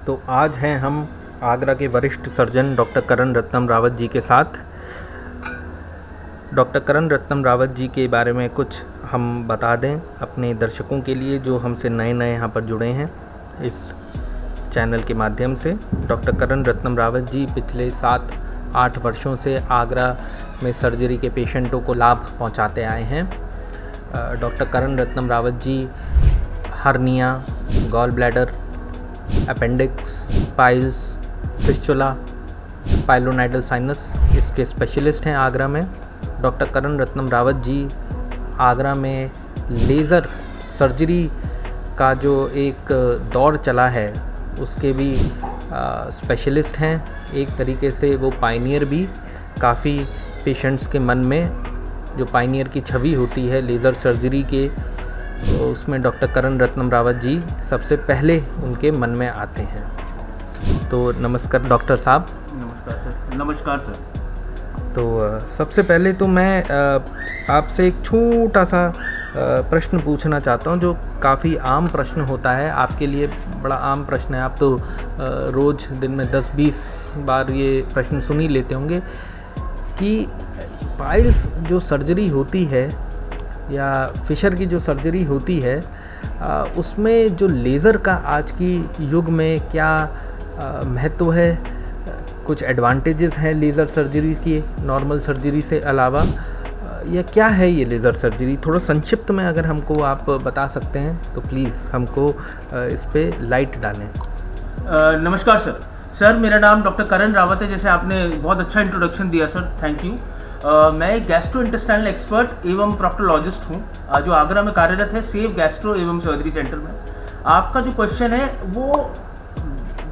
तो आज हैं हम आगरा के वरिष्ठ सर्जन डॉक्टर करण रत्नम रावत जी के साथ। डॉक्टर करण रत्नम रावत जी के बारे में कुछ हम बता दें अपने दर्शकों के लिए जो हमसे नए यहाँ पर जुड़े हैं इस चैनल के माध्यम से। डॉक्टर करण रत्नम रावत जी पिछले 7-8 वर्षों से आगरा में सर्जरी के पेशेंटों को लाभ पहुंचाते आए हैं। Doctor Karan Ratnam Rawat ji hernia, gallbladder, appendix, piles, fistula, pilonidal sinus इसके स्पेशलिस्ट हैं आगरा में। डॉक्टर करण रत्नम रावत जी आगरा में लेज़र सर्जरी का जो एक दौर चला है उसके भी स्पेशलिस्ट हैं। एक तरीके से वो पायनियर भी, काफ़ी पेशेंट्स के मन में जो पायनियर की छवि होती है लेज़र सर्जरी के, उसमें डॉक्टर करण रत्नम रावत जी सबसे पहले उनके मन में आते हैं। तो नमस्कार डॉक्टर साहब। नमस्कार सर। नमस्कार सर। तो सबसे पहले तो मैं आपसे एक छोटा सा प्रश्न पूछना चाहता हूं जो काफ़ी आम प्रश्न होता है, आपके लिए बड़ा आम प्रश्न है। आप तो रोज़ दिन में 10-20 बार ये प्रश्न सुन ही लेते होंगे कि पाइल्स जो सर्जरी होती है या फिशर की जो सर्जरी होती है उसमें जो लेज़र का आज की युग में क्या महत्व है, कुछ एडवांटेजेस हैं लेज़र सर्जरी के नॉर्मल सर्जरी से अलावा, या क्या है ये लेज़र सर्जरी? थोड़ा संक्षिप्त में अगर हमको आप बता सकते हैं तो प्लीज़ हमको इस पे लाइट डालें। नमस्कार सर। मेरा नाम डॉक्टर करण रावत है। जैसे आपने बहुत अच्छा इंट्रोडक्शन दिया सर, थैंक यू। मैं एक गैस्ट्रो इंटेस्टाइनल एक्सपर्ट एवं प्रोक्टोलॉजिस्ट हूँ जो आगरा में कार्यरत है सेफ गैस्ट्रो एवं सर्जरी सेंटर में। आपका जो क्वेश्चन है वो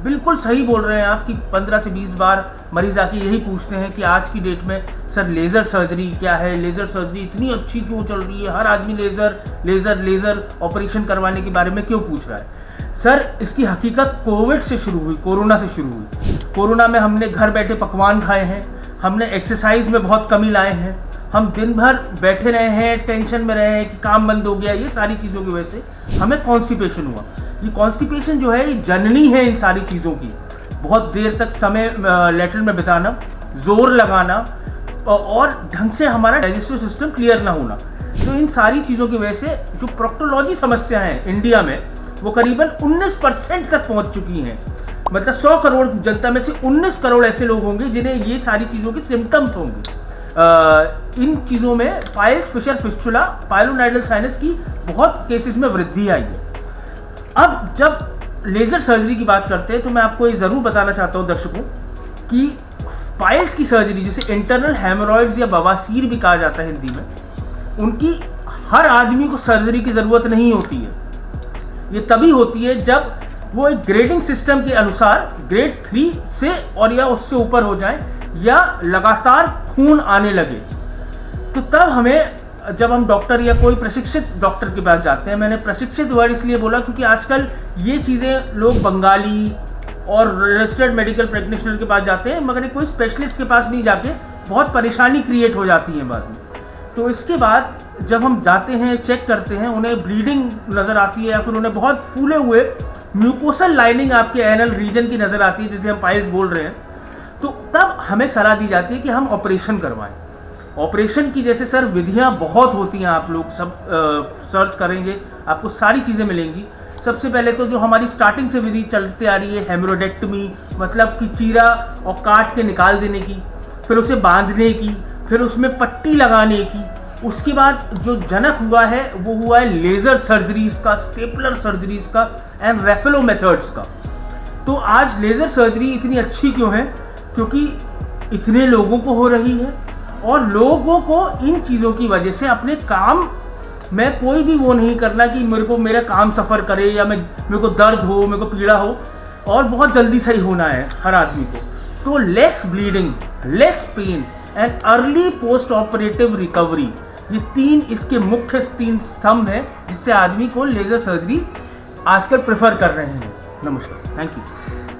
बिल्कुल सही बोल रहे हैं आप कि 15 से 20 बार मरीज आके यही पूछते हैं कि आज की डेट में सर लेज़र सर्जरी क्या है, लेज़र सर्जरी इतनी अच्छी क्यों चल रही है, हर आदमी लेज़र ऑपरेशन करवाने के बारे में क्यों पूछ रहा है। सर इसकी हकीकत कोविड से शुरू हुई, कोरोना से शुरू हुई। कोरोना में हमने घर बैठे पकवान खाए हैं, हमने एक्सरसाइज में बहुत कमी लाए हैं, हम दिन भर बैठे रहे हैं, टेंशन में रहे हैं कि काम बंद हो गया। ये सारी चीज़ों की वजह से हमें कॉन्स्टिपेशन हुआ। ये कॉन्स्टिपेशन जो है ये जननी है इन सारी चीज़ों की। बहुत देर तक समय लेटरिन में बिताना, जोर लगाना और ढंग से हमारा डाइजेस्टिव सिस्टम क्लियर ना होना, तो इन सारी चीज़ों की वजह से जो प्रोक्टोलॉजी समस्या है इंडिया में वो करीबन 19% तक पहुँच चुकी हैं। मतलब 100 करोड़ जनता में से 19 करोड़ ऐसे लोग होंगे जिन्हें ये सारी चीज़ों के सिम्टम्स होंगे। इन चीज़ों में piles, fissure, fistula, pilonidal sinus की बहुत केसेस में वृद्धि आई है। अब जब लेज़र सर्जरी की बात करते हैं तो मैं आपको ये ज़रूर बताना चाहता हूँ दर्शकों कि पाइल्स की सर्जरी, जिसे इंटरनल हेमोरॉइड्स या बवासीर भी कहा जाता है हिंदी में, उनकी हर आदमी को सर्जरी की ज़रूरत नहीं होती है। ये तभी होती है जब वो एक ग्रेडिंग सिस्टम के अनुसार ग्रेड 3 से और या उससे ऊपर हो जाए या लगातार खून आने लगे, तो तब हमें, जब हम डॉक्टर या कोई प्रशिक्षित डॉक्टर के पास जाते हैं, मैंने प्रशिक्षित वर्ड इसलिए बोला क्योंकि आजकल ये चीज़ें लोग बंगाली और रजिस्टर्ड मेडिकल प्रैक्टिशनर के पास जाते हैं मगर कोई स्पेशलिस्ट के पास नहीं जाके बहुत परेशानी क्रिएट हो जाती है बाद में। तो इसके बाद जब हम जाते हैं, चेक करते हैं, उन्हें ब्लीडिंग नज़र आती है या फिर उन्हें बहुत फूले हुए म्यूकोसल लाइनिंग आपके एनल रीजन की नज़र आती है जिसे हम पाइल्स बोल रहे हैं, तो तब हमें सलाह दी जाती है कि हम ऑपरेशन करवाएं। ऑपरेशन की जैसे सर विधियां बहुत होती हैं, आप लोग सब सर्च करेंगे आपको सारी चीज़ें मिलेंगी। सबसे पहले तो जो हमारी स्टार्टिंग से विधि चलती आ रही है हेमरोडेक्टमी, मतलब कि चीरा और काट के निकाल देने की, फिर उसे बांधने की, फिर उसमें पट्टी लगाने की। उसके बाद जो जनक हुआ है वो हुआ है लेज़र सर्जरीज का, स्टेपलर सर्जरीज का एंड रेफेलो मेथड्स का। तो आज लेज़र सर्जरी इतनी अच्छी क्यों है? क्योंकि इतने लोगों को हो रही है और लोगों को इन चीज़ों की वजह से अपने काम में कोई भी वो नहीं करना कि मेरा काम सफ़र करे या मेरे को दर्द हो, मेरे को पीड़ा हो, और बहुत जल्दी सही होना है हर आदमी को। तो less bleeding, less pain and early post operative recovery, ये 3 इसके मुख्य 3 स्तंभ हैं जिससे आदमी को लेज़र सर्जरी आजकल प्रेफर कर रहे हैं। नमस्कार, थैंक यू।